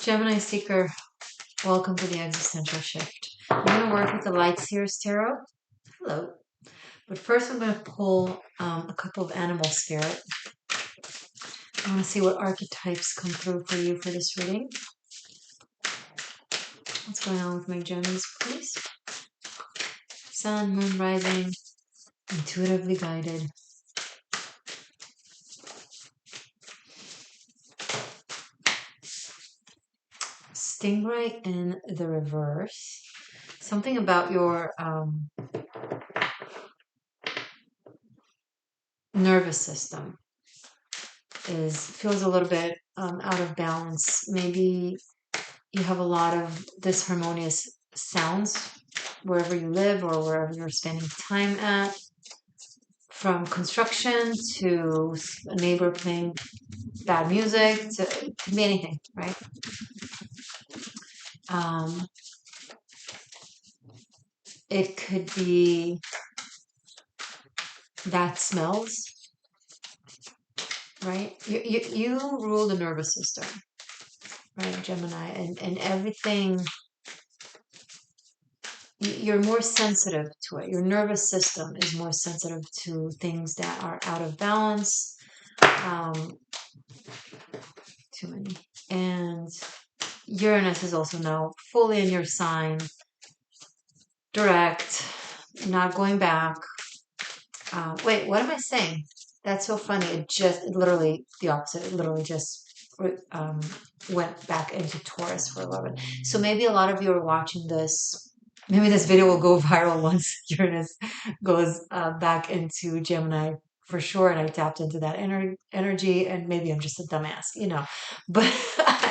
Gemini Seeker, welcome to the Existential Shift. I'm going to work with the Light Seers Tarot. Hello. But first, I'm going to pull a couple of animal spirit. I want to see what archetypes come through for you for this reading. What's going on with my Gemmies, please? Sun, moon, rising, intuitively guided. Stingray in the reverse. Something about your nervous system feels a little bit out of balance. Maybe you have a lot of disharmonious sounds wherever you live or wherever you're spending time at, from construction to a neighbor playing bad music to it can be anything, right? It could be that smells, right? You rule the nervous system, right, Gemini, and everything. You're more sensitive to it. Your nervous system is more sensitive to things that are out of balance. Too many. And Uranus is also now fully in your sign, direct, not going back. Wait, what am I saying? That's so funny. It literally the opposite. It literally just went back into Taurus for 11. So maybe a lot of you are watching this. Maybe this video will go viral once Uranus goes back into Gemini for sure. And I tapped into that energy, and maybe I'm just a dumbass, But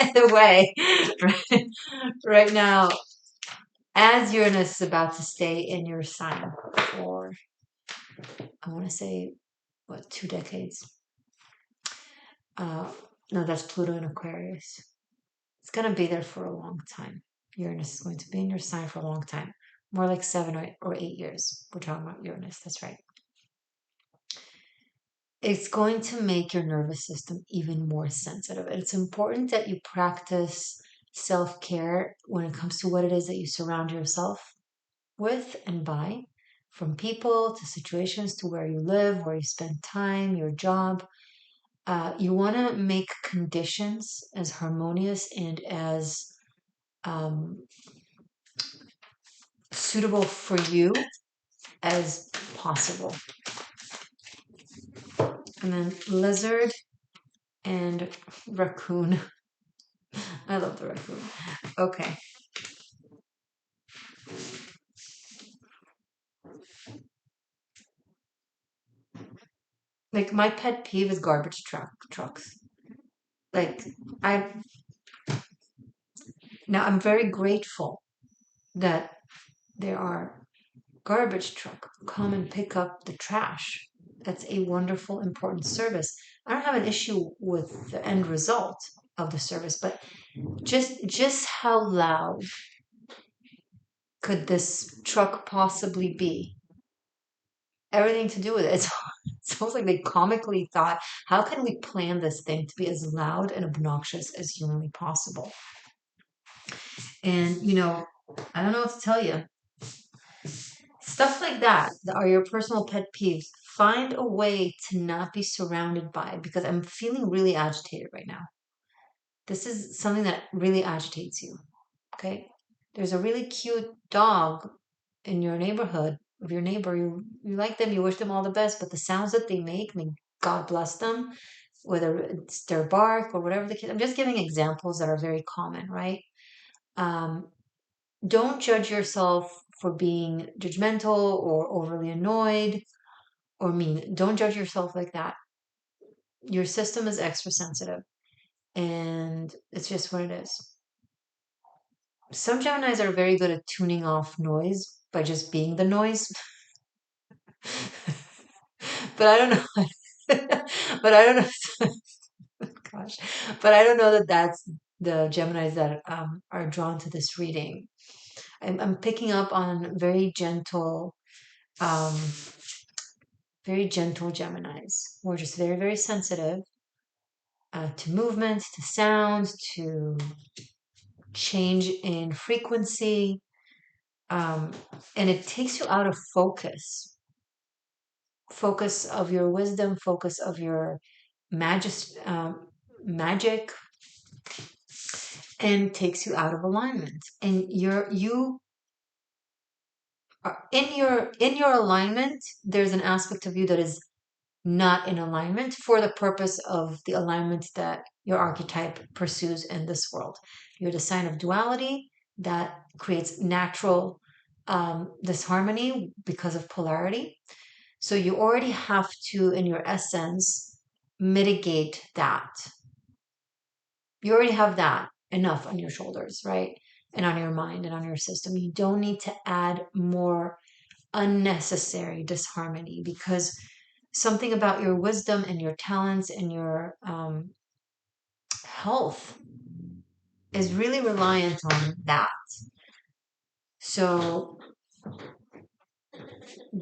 either way, right now, as Uranus is about to stay in your sign for, I want to say, what, 2 decades? No, that's Pluto in Aquarius. It's going to be there for a long time. Uranus is going to be in your sign for a long time. More like 7 or 8 years. We're talking about Uranus. That's right. It's going to make your nervous system even more sensitive. It's important that you practice self-care when it comes to what it is that you surround yourself with and by, from people to situations to where you live, where you spend time, your job. You want to make conditions as harmonious and as suitable for you as possible. And then lizard and raccoon. I love the raccoon. Okay. Like my pet peeve is garbage trucks. Like I now I'm very grateful that there are garbage truck come and pick up the trash. That's a wonderful, important service. I don't have an issue with the end result of the service, but just how loud could this truck possibly be? Everything to do with it. It's almost like they comically thought, how can we plan this thing to be as loud and obnoxious as humanly possible? And I don't know what to tell you. Stuff like that are your personal pet peeves. Find a way to not be surrounded by it, because I'm feeling really agitated right now. This is something that really agitates you. Okay? There's a really cute dog in your neighborhood of your neighbor. You like them, you wish them all the best, but the sounds that they make, I mean, God bless them, whether it's their bark or whatever the case. I'm just giving examples that are very common, right? Don't judge yourself for being judgmental or overly annoyed or mean. Don't judge yourself like that. Your system is extra sensitive, and it's just what it is. Some Geminis are very good at tuning off noise by just being the noise. But I don't know. But I don't know. Gosh. But I don't know that that's the Geminis that are drawn to this reading. I'm picking up on um, very gentle Geminis. We're just very, very sensitive to movements, to sounds, to change in frequency, and it takes you out of focus of your wisdom, focus of your magic, and takes you out of alignment. And you are in your alignment. There's an aspect of you that is not in alignment for the purpose of the alignment that your archetype pursues in this world. You're the sign of duality that creates natural disharmony because of polarity. So you already have to, in your essence, mitigate that. You already have that enough on your shoulders, right? And on your mind and on your system. You don't need to add more unnecessary disharmony, because something about your wisdom and your talents and your health is really reliant on that. So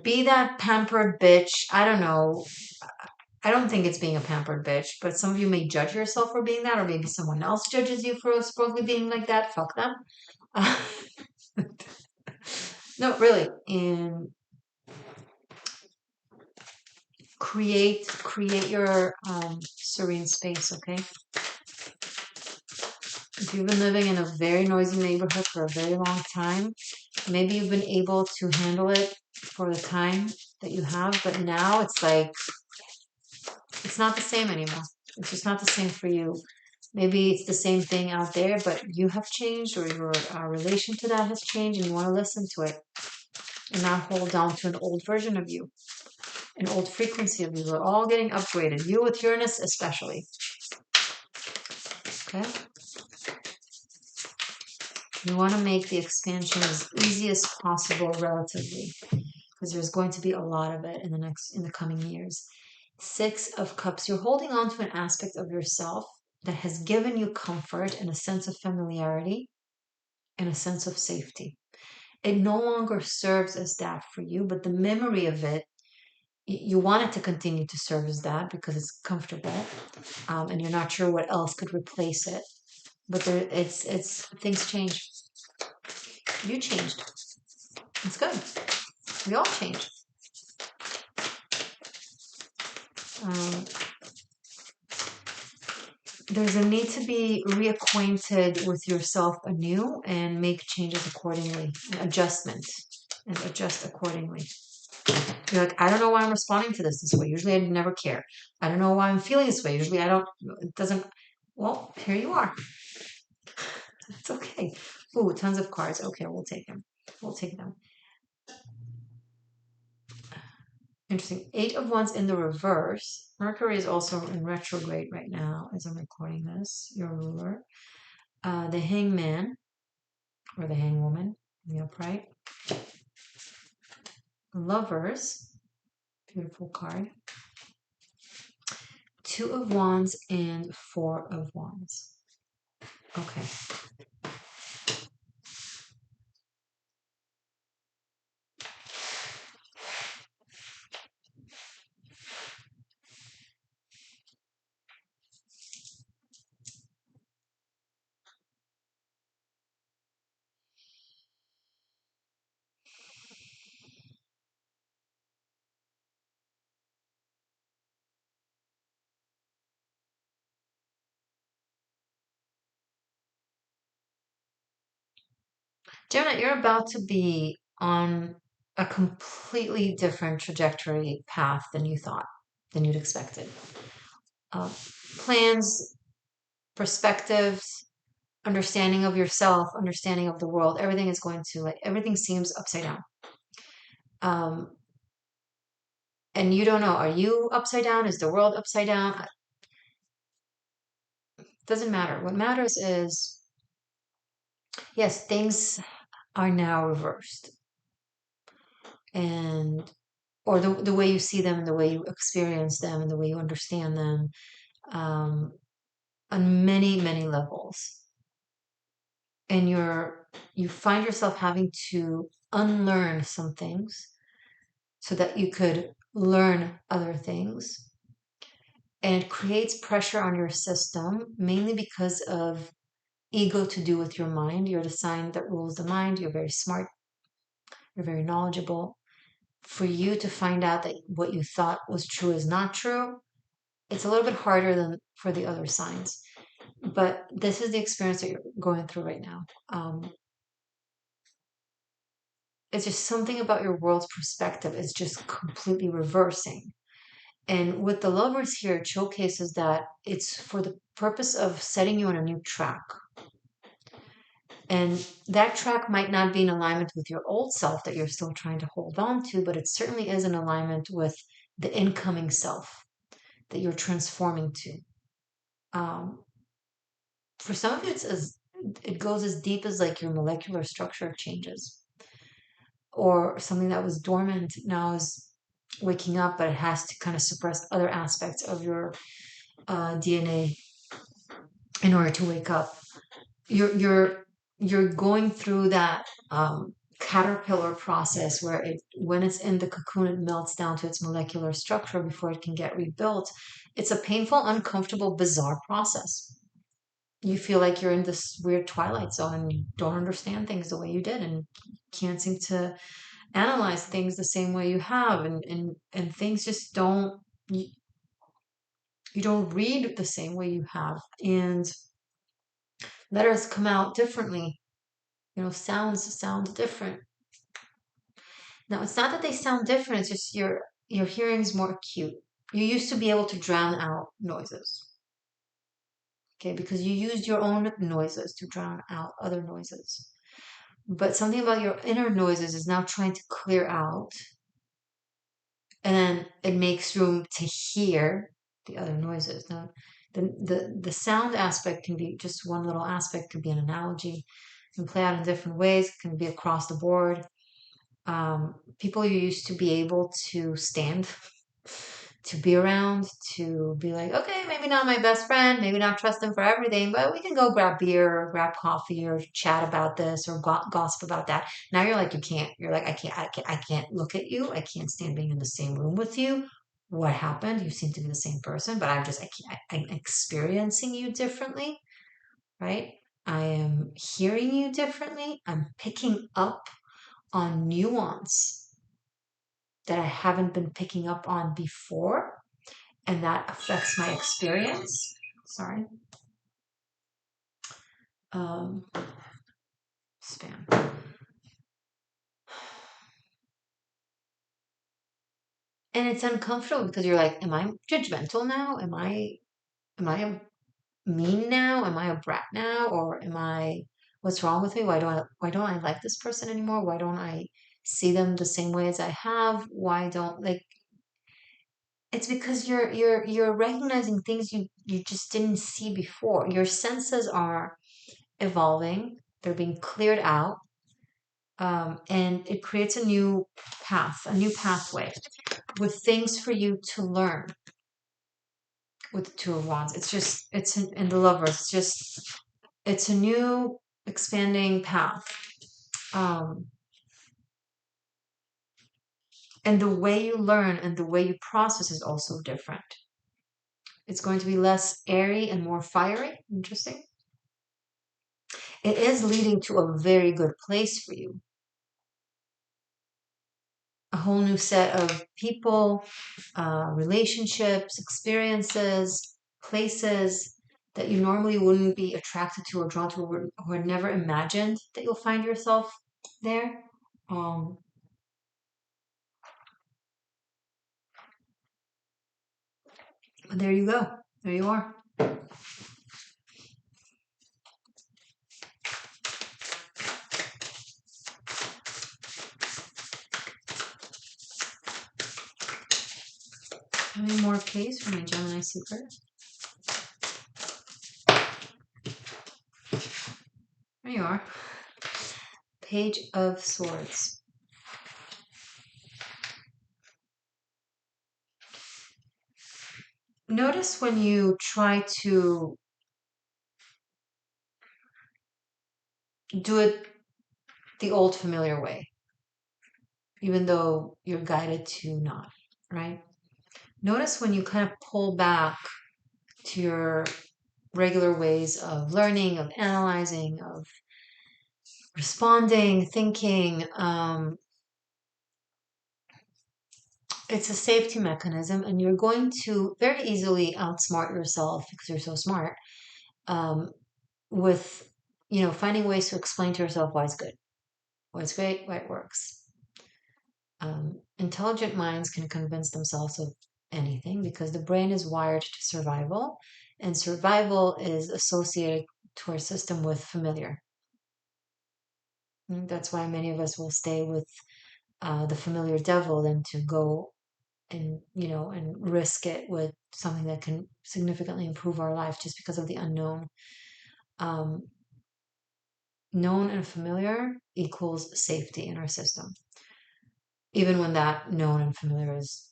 be that pampered bitch. I don't know. I don't think it's being a pampered bitch, but some of you may judge yourself for being that, or maybe someone else judges you for supposedly being like that. Fuck them. No, really. And create your serene space, okay? If you've been living in a very noisy neighborhood for a very long time, maybe you've been able to handle it for the time that you have, but now it's like, it's not the same anymore. It's just not the same for you. Maybe it's the same thing out there, but you have changed, or your relation to that has changed, and you want to listen to it and not hold on to an old version of you, an old frequency of you. We're all getting upgraded, you with Uranus especially. Okay? You want to make the expansion as easy as possible relatively, because there's going to be a lot of it in the coming years. 6 of Cups, you're holding on to an aspect of yourself that has given you comfort and a sense of familiarity and a sense of safety. It no longer serves as that for you, but the memory of it, you want it to continue to serve as that because it's comfortable, and you're not sure what else could replace it. But it's things change. You changed. It's good. We all change. Um, there's a need to be reacquainted with yourself anew and make changes accordingly, and adjust accordingly. You're like, I don't know why I'm responding to this way. Usually I never care. I don't know why I'm feeling this way. Usually it doesn't. Well, here you are. It's okay. Ooh, tons of cards. Okay, we'll take them. We'll take them. Interesting. 8 of Wands in the reverse. Mercury is also in retrograde right now as I'm recording this, your ruler. The Hangman, or the Hangwoman, in the upright. Lovers, beautiful card. 2 of Wands and 4 of Wands. Okay. Gemini, you're about to be on a completely different trajectory path than you thought, than you'd expected. Uh, Plans, perspectives, understanding of yourself, understanding of the world, everything is going to, like, everything seems upside down. Um, and you don't know, are you upside down? Is the world upside down? Doesn't matter. What matters is, yes, things are now reversed. And or the way you see them and the way you experience them and the way you understand them, um, on many, many levels. And you find yourself having to unlearn some things so that you could learn other things. And it creates pressure on your system, mainly because of ego to do with your mind. You're the sign that rules the mind. You're very smart. You're very knowledgeable. For you to find out that what you thought was true is not true, it's a little bit harder than for the other signs. But this is the experience that you're going through right now. It's just something about your world's perspective is just completely reversing. And with the lovers here, it showcases that it's for the purpose of setting you on a new track. And that track might not be in alignment with your old self that you're still trying to hold on to, but it certainly is in alignment with the incoming self that you're transforming to. Um, for some of it goes as deep as like your molecular structure changes, or something that was dormant now is waking up, but it has to kind of suppress other aspects of your DNA in order to wake up. You're going through that caterpillar process where when it's in the cocoon, it melts down to its molecular structure before it can get rebuilt. It's a painful, uncomfortable, bizarre process. You feel like you're in this weird twilight zone and you don't understand things the way you did and can't seem to analyze things the same way you have, and things just don't, you don't read the same way you have, and letters come out differently. Sounds different. Now, it's not that they sound different, it's just your hearing's more acute. You used to be able to drown out noises, okay, because you used your own noises to drown out other noises. But something about your inner noises is now trying to clear out, and then it makes room to hear the other noises. Now, the sound aspect can be just one little aspect, could be an analogy, can play out in different ways, can be across the board. People you used to be able to stand, to be around, to be like, okay, maybe not my best friend, maybe not trust them for everything, but we can go grab beer or grab coffee or chat about this or gossip about that. Now you're like, you can't. You're like, I can't look at you. I can't stand being in the same room with you. What happened? You seem to be the same person, but I'm experiencing you differently, right? I am hearing you differently. I'm picking up on nuance that I haven't been picking up on before, and that affects my experience. Sorry. Um, Spam. And it's uncomfortable because you're like, am I judgmental now? Am I mean now? Am I a brat now? Or what's wrong with me? Why don't I like this person anymore? Why don't I see them the same way as I have? Why don't like It's because you're recognizing things you just didn't see before. Your senses are evolving, they're being cleared out, and it creates a new path, a new pathway with things for you to learn with the Two of Wands. In the Lovers, it's a new expanding path. Um, and the way you learn and the way you process is also different. It's going to be less airy and more fiery. Interesting. It is leading to a very good place for you. A whole new set of people, relationships, experiences, places that you normally wouldn't be attracted to or drawn to, or never imagined that you'll find yourself there. Um, but there you go. There you are. How many more Ks for my Gemini secret? There you are. Page of Swords. Notice when you try to do it the old familiar way, even though you're guided to not, right? Notice when you kind of pull back to your regular ways of learning, of analyzing, of responding, thinking. It's a safety mechanism, and you're going to very easily outsmart yourself because you're so smart, um, with finding ways to explain to yourself why it's good, why it's great, why it works. Intelligent minds can convince themselves of anything because the brain is wired to survival, and survival is associated to our system with familiar. That's why many of us will stay with the familiar devil than to go and risk it with something that can significantly improve our life just because of the unknown. Um, Known and familiar equals safety in our system, even when that known and familiar is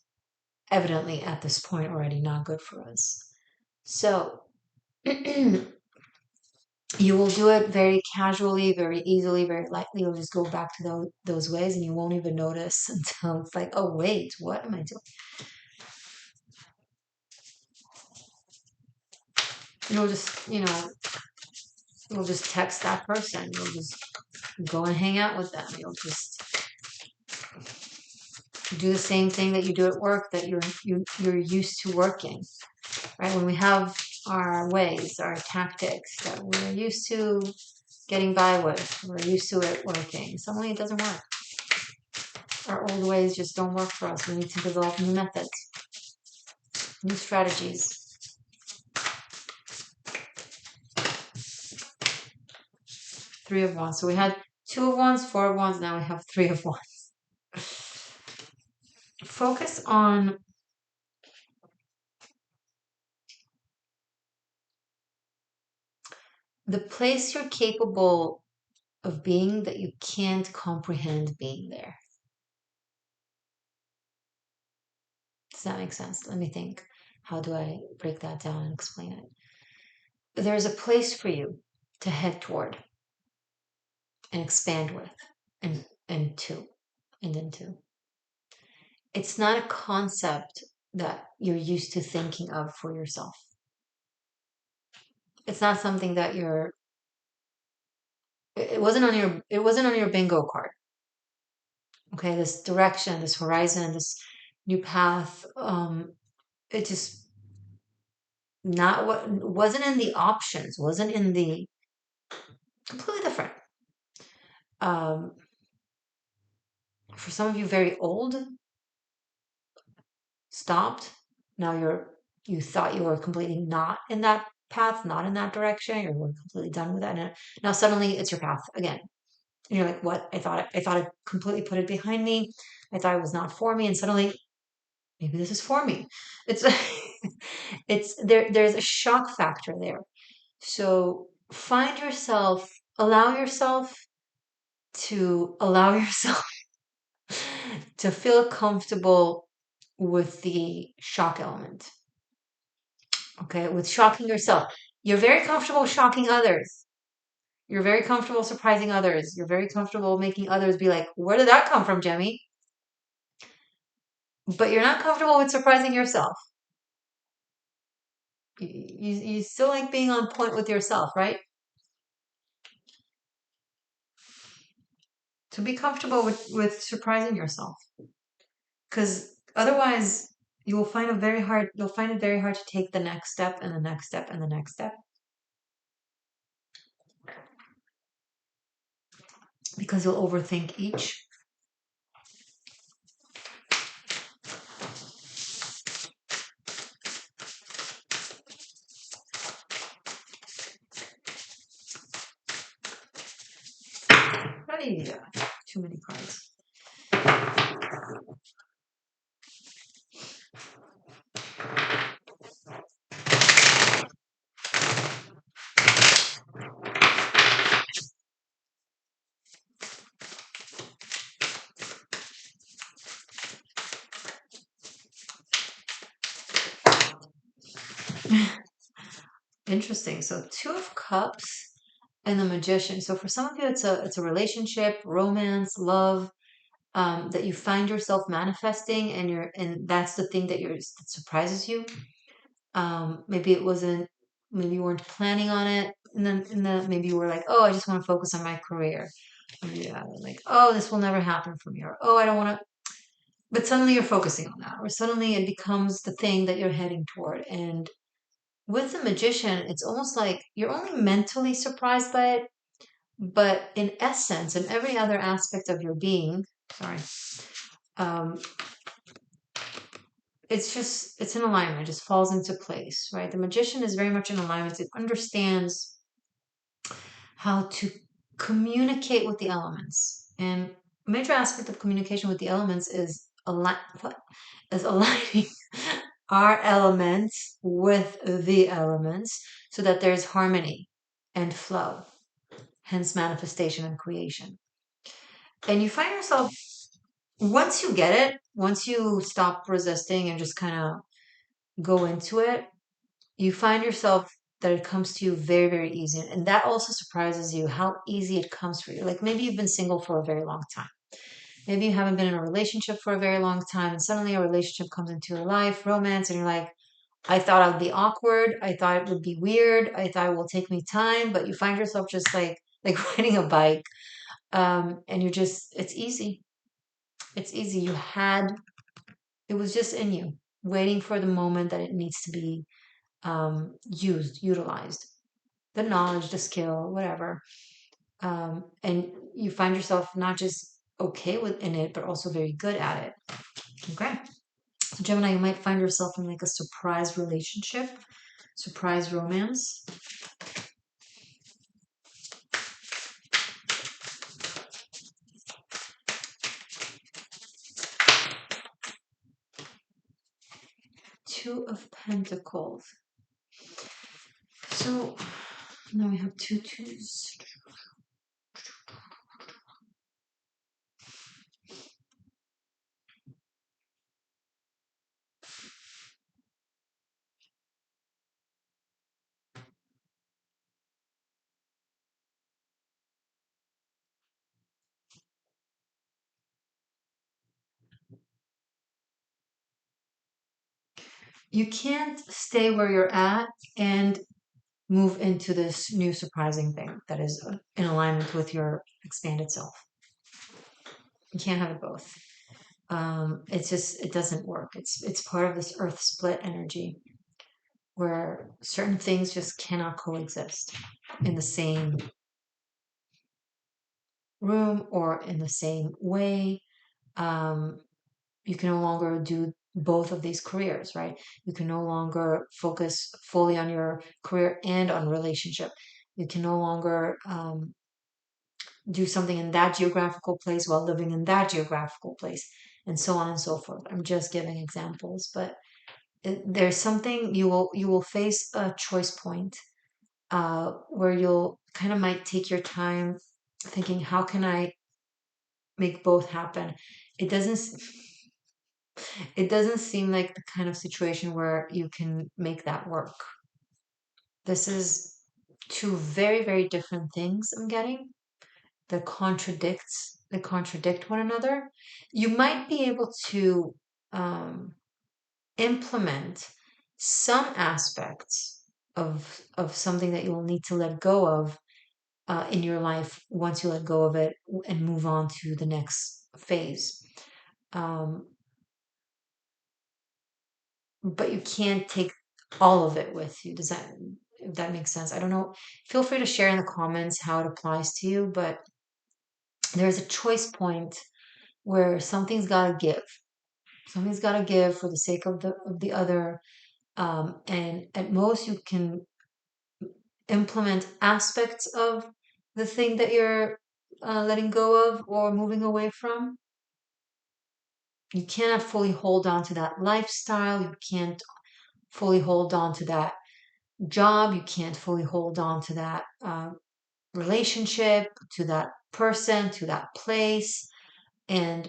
evidently at this point already not good for us. So you will do it very casually, very easily, very lightly. You'll just go back to those ways and you won't even notice until it's like, oh, wait, what am I doing? You'll just, you'll just text that person. You'll just go and hang out with them. You'll just do the same thing that you do at work that you're used to working, right? When we have our ways, our tactics that we're used to getting by with, we're used to it working. Suddenly it doesn't work. Our old ways just don't work for us. We need to develop new methods, new strategies. Three of Wands. So we had Two of Wands, Four of Wands. Now we have Three of Wands. Focus on the place you're capable of being that you can't comprehend being there. Does that make sense? Let me think. How do I break that down and explain it? There's a place for you to head toward and expand with and to and into. It's not a concept that you're used to thinking of for yourself. It's not something that it wasn't on your bingo card. Okay, this direction, this horizon, this new path, it just not what wasn't in the options, wasn't in the completely different. Um, for some of you, very old, stopped. Now you thought you were completely not in that path, not in that direction. You're completely done with that. And now suddenly it's your path again. And you're like, what? I thought I completely put it behind me. I thought it was not for me. And suddenly maybe this is for me. It's it's there's a shock factor there. So allow yourself to feel comfortable with the shock element. Okay, with shocking yourself. You're very comfortable shocking others. You're very comfortable surprising others. You're very comfortable making others be like, where did that come from, Jemmy? But you're not comfortable with surprising yourself. You still like being on point with yourself, right? To be comfortable with surprising yourself. Because otherwise you'll find it very hard to take the next step and the next step and the next step. Because you'll overthink each. Hey, too many cards. Interesting. So Two of Cups and the Magician. So for some of you, it's a relationship, romance, love, that you find yourself manifesting, and that's the thing that surprises you. Maybe it wasn't maybe you weren't planning on it, and then maybe you were like, oh, I just want to focus on my career. Yeah, like, oh, this will never happen for me, or oh, I don't want to. But suddenly you're focusing on that, or suddenly it becomes the thing that you're heading toward. And with the magician, it's almost like you're only mentally surprised by it, but in essence, in every other aspect of your being, sorry, um, it's in alignment. It just falls into place, right? The magician is very much in alignment. It understands how to communicate with the elements. And a major aspect of communication with the elements is aligning our elements with the elements so that there's harmony and flow, hence manifestation and creation. And you find yourself, once you get it, once you stop resisting and just kind of go into it, you find yourself that it comes to you very, very easy. And that also surprises you how easy it comes for you. Like maybe you've been single for a very long time. Maybe you haven't been in a relationship for a very long time, and suddenly a relationship comes into your life, romance, and you're like, I thought I'd be awkward. I thought it would be weird. I thought it will take me time, but you find yourself just like riding a bike. And you're just, it's easy. It's easy. It was just in you, waiting for the moment that it needs to be utilized. The knowledge, the skill, whatever. And you find yourself not just okay within it, but also very good at it. Okay. So Gemini, you might find yourself in like a surprise relationship, surprise romance. Two of Pentacles. So now we have two twos. You can't stay where you're at and move into this new surprising thing that is in alignment with your expanded self. You can't have it both. It's just, it doesn't work. It's part of this earth split energy where certain things just cannot coexist in the same room or in the same way. Um, you can no longer do both of these careers, right? You can no longer focus fully on your career and on relationship. You can no longer do something in that geographical place while living in that geographical place, and so on and so forth. I'm just giving examples, but there's something you will face a choice point where you'll kind of might take your time thinking, how can I make both happen? It doesn't it doesn't seem like the kind of situation where you can make that work. This is two very, very different things I'm getting that contradict one another. You might be able to um, implement some aspects of something that you will need to let go of in your life once you let go of it and move on to the next phase. Um, but you can't take all of it with you. Does that, if that makes sense? I don't know. Feel free to share in the comments how it applies to you, but there's a choice point where something's got to give. Something's got to give for the sake of the other. And at most, you can implement aspects of the thing that you're letting go of or moving away from. You cannot fully hold on to that lifestyle. You can't fully hold on to that job. You can't fully hold on to that relationship, to that person, to that place. And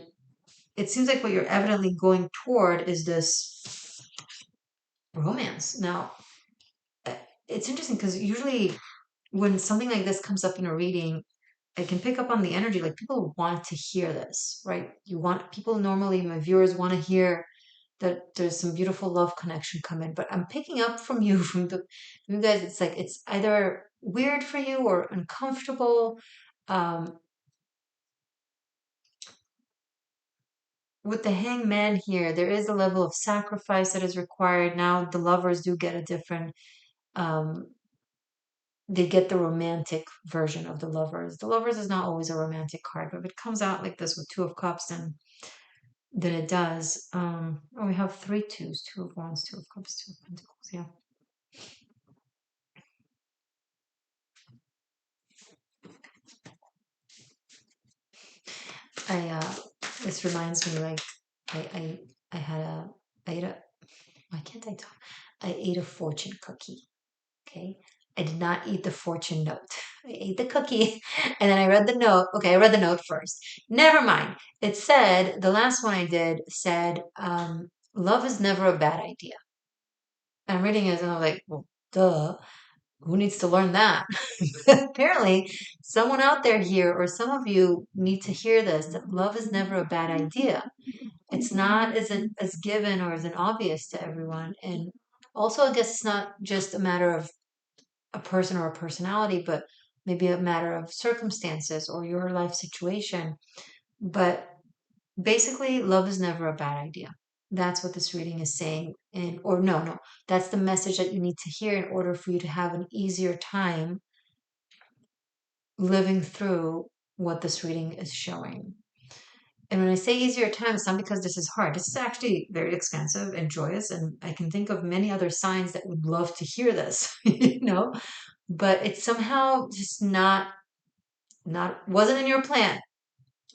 it seems like what you're evidently going toward is this romance. Now, it's interesting because usually when something like this comes up in a reading, I can pick up on the energy. Like people want to hear this, right? You want people normally, my viewers want to hear that there's some beautiful love connection come in. But I'm picking up from you, from you guys, it's like it's either weird for you or uncomfortable. Um, with the hangman here, there is a level of sacrifice that is required. Now the lovers do get a different, um, they get the romantic version of the lovers. The lovers is not always a romantic card, but if it comes out like this with Two of Cups, then it does. Oh, we have three twos, Two of Wands, Two of Cups, Two of Pentacles. Yeah. I this reminds me like I I I had a I ate a why can't I talk? I ate a fortune cookie. Okay. I did not eat the fortune note. I ate the cookie and then I read the note. Okay, I read the note first. Never mind. It said, the last one I did said, love is never a bad idea. And I'm reading it and I'm like, well, duh. Who needs to learn that? Apparently, someone out there here, or some of you need to hear this, that love is never a bad idea. It's not as given or as an obvious to everyone. And also, I guess it's not just a matter of a person or a personality, but maybe a matter of circumstances or your life situation. But basically, love is never a bad idea. That's what this reading is saying. And or no, that's the message that you need to hear in order for you to have an easier time living through what this reading is showing. And when I say easier time, it's not because this is hard. This is actually very expansive and joyous, and I can think of many other signs that would love to hear this, but it's somehow just not wasn't in your plan.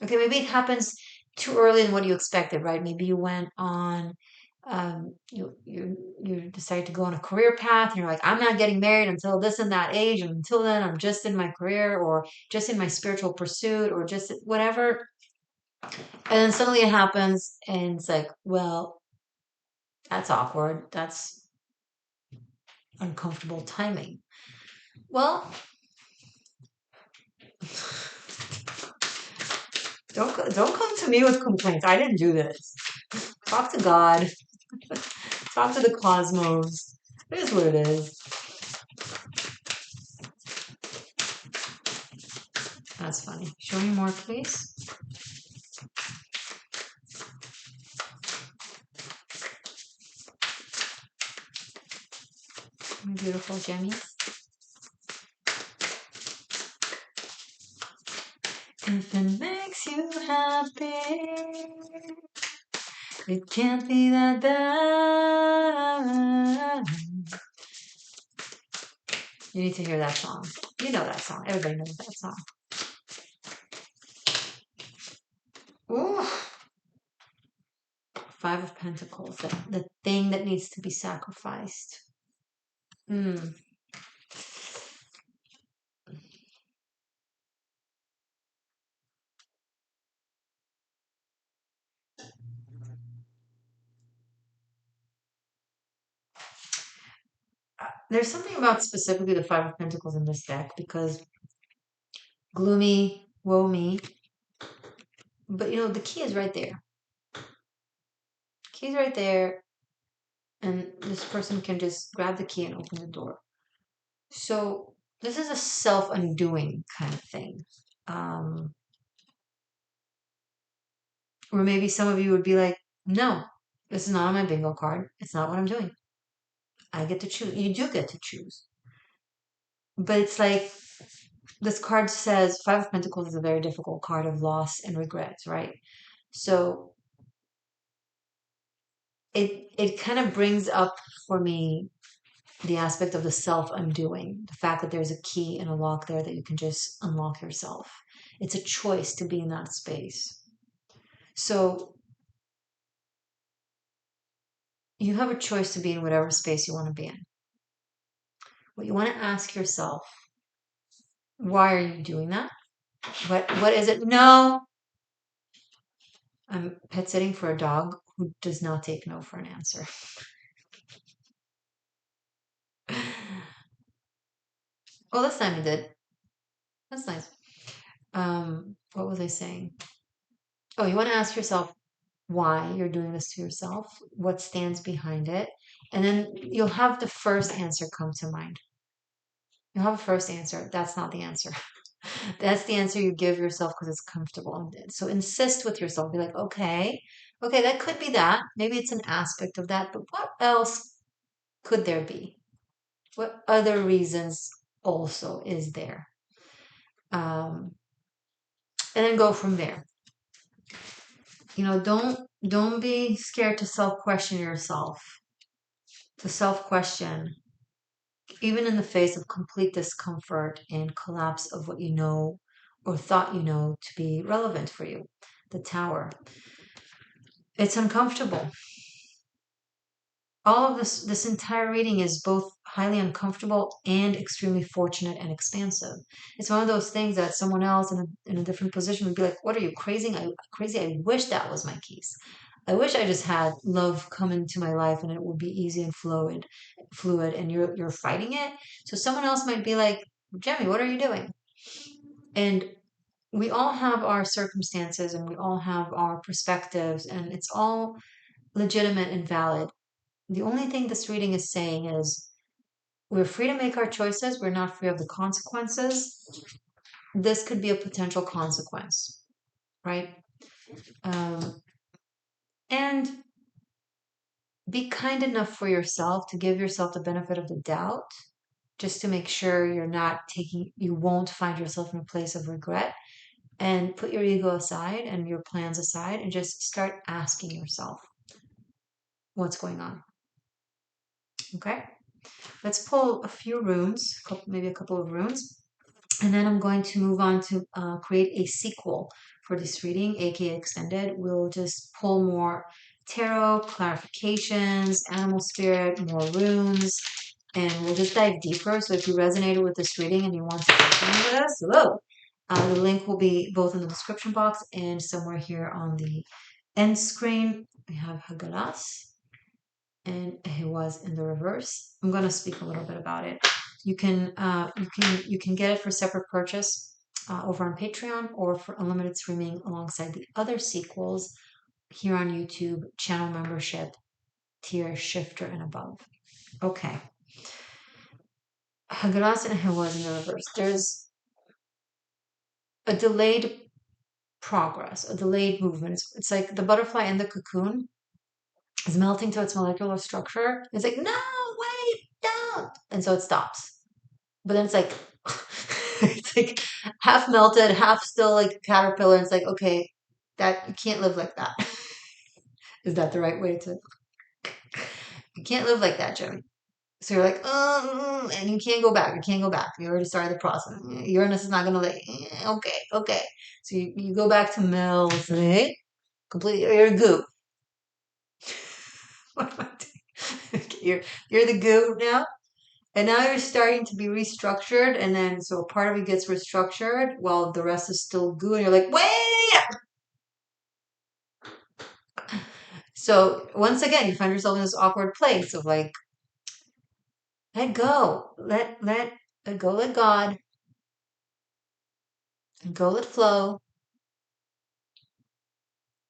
Okay, maybe it happens too early than what you expected, right? Maybe you went on you decided to go on a career path and you're like, I'm not getting married until this and that age, and until then I'm just in my career or just in my spiritual pursuit or just whatever. And then suddenly it happens and it's like, well, that's awkward. That's uncomfortable timing. Well, don't come to me with complaints. I didn't do this. Talk to God. Talk to the cosmos. It is what it is. That's funny. Show me more, please. My beautiful Gemmies. If it makes you happy, it can't be that bad. You need to hear that song. You know that song. Everybody knows that song. Ooh. Five of Pentacles, the thing that needs to be sacrificed. Hmm. There's something about specifically the Five of Pentacles in this deck because gloomy, woe me. But the key is right there. Key's right there, and this person can just grab the key and open the door. So this is a self-undoing kind of thing. Or maybe some of you would be like, no, this is not on my bingo card. It's not what I'm doing. I get to choose. You do get to choose. But it's like this card says Five of Pentacles is a very difficult card of loss and regrets, right? So it kind of brings up for me the aspect of the self undoing, the fact that there's a key and a lock there that you can just unlock yourself. It's a choice to be in that space. So you have a choice to be in whatever space you want to be in. What you want to ask yourself, why are you doing that? What is it? No. I'm pet sitting for a dog who does not take no for an answer. Well, this time he did. That's nice. What was I saying? Oh, you want to ask yourself, why you're doing this to yourself, what stands behind it, and then you'll have the first answer come to mind. You'll have a first answer. That's not the answer. That's the answer you give yourself because it's comfortable. So insist with yourself. Be like, okay, that could be that. Maybe it's an aspect of that, but what else could there be? What other reasons also is there? Um, and then go from there. Don't be scared to self-question yourself. To self-question, even in the face of complete discomfort and collapse of what you know or thought you know to be relevant for you. The tower. It's uncomfortable. All of this entire reading is both highly uncomfortable and extremely fortunate and expansive. It's one of those things that someone else in a different position would be like, "What are you crazy? I wish that was my case. I wish I just had love come into my life and it would be easy and fluid, and you're fighting it." So someone else might be like, "Jemmy, what are you doing?" And we all have our circumstances and we all have our perspectives, and it's all legitimate and valid. The only thing this reading is saying is we're free to make our choices. We're not free of the consequences. This could be a potential consequence, right? Um, and be kind enough for yourself to give yourself the benefit of the doubt, just to make sure you won't find yourself in a place of regret. And put your ego aside and your plans aside and just start asking yourself what's going on. Okay? Let's pull a few runes, maybe a couple of runes. And then I'm going to move on to create a sequel for this reading, aka extended. We'll just pull more tarot, clarifications, animal spirit, more runes, and we'll just dive deeper. So if you resonated with this reading and you want to continue with us, hello. The link will be both in the description box and somewhere here on the end screen. We have Hagalas and Ehwaz in the reverse. I'm going to speak a little bit about it. You can get it for separate purchase over on Patreon or for unlimited streaming alongside the other sequels here on YouTube, channel membership, tier shifter and above. Okay. Hagaras and Ehwaz in the reverse. There's a delayed progress, a delayed movement. It's like the butterfly in the cocoon is melting to its molecular structure. It's like, no, wait, don't. And so it stops. But then it's like, it's like half melted, half still like a caterpillar. And it's like, okay, that you can't live like that. Is that the right way to? You can't live like that, Jimmy. So you're like, and you can't go back. You can't go back. You already started the process. Uranus is not going to let you. Okay. So you go back to melt, right? Completely, you're goo. What am I doing? You're the goo now, and now you're starting to be restructured, and then so part of it gets restructured while the rest is still goo, and you're like, wait. So once again, you find yourself in this awkward place of like, let go, let go, let God, and go, let flow.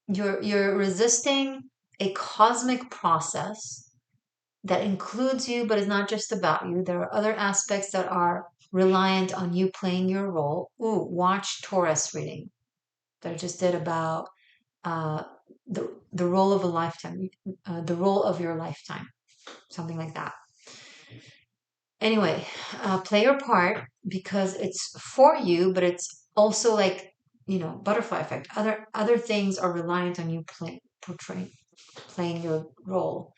You're resisting a cosmic process that includes you, but is not just about you. There are other aspects that are reliant on you playing your role. Ooh, watch Taurus reading that I just did about uh, the role of a lifetime, the role of your lifetime, something like that. Anyway, play your part because it's for you, but it's also like butterfly effect. Other things are reliant on you playing your role.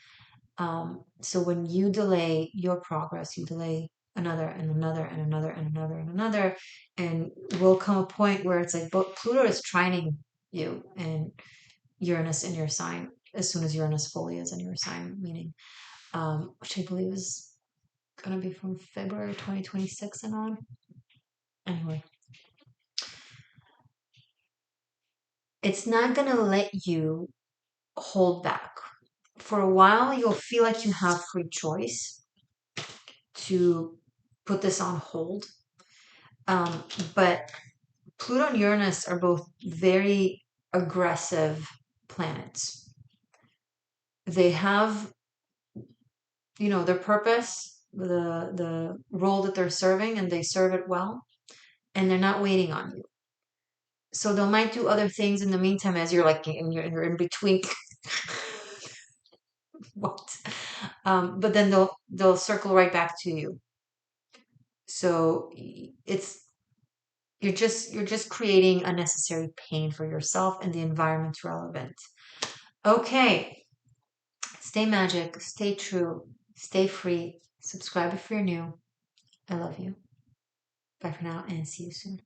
So when you delay your progress, you delay another and another and another and another and another, and will come a point where it's like Pluto is trining you and Uranus in your sign as soon as Uranus fully is in your sign, meaning which I believe is going to be from February 2026 and on. Anyway, it's not going to let you hold back. For a while, you'll feel like you have free choice to put this on hold. But Pluto and Uranus are both very aggressive planets. They have, their purpose, the role that they're serving, and they serve it well, and they're not waiting on you. So they might do other things in the meantime as you're like you're in between. What? But then they'll circle right back to you. So it's you're just creating unnecessary pain for yourself, and the environment's relevant. Okay. Stay magic, stay true, stay free. Subscribe if you're new. I love you. Bye for now and see you soon.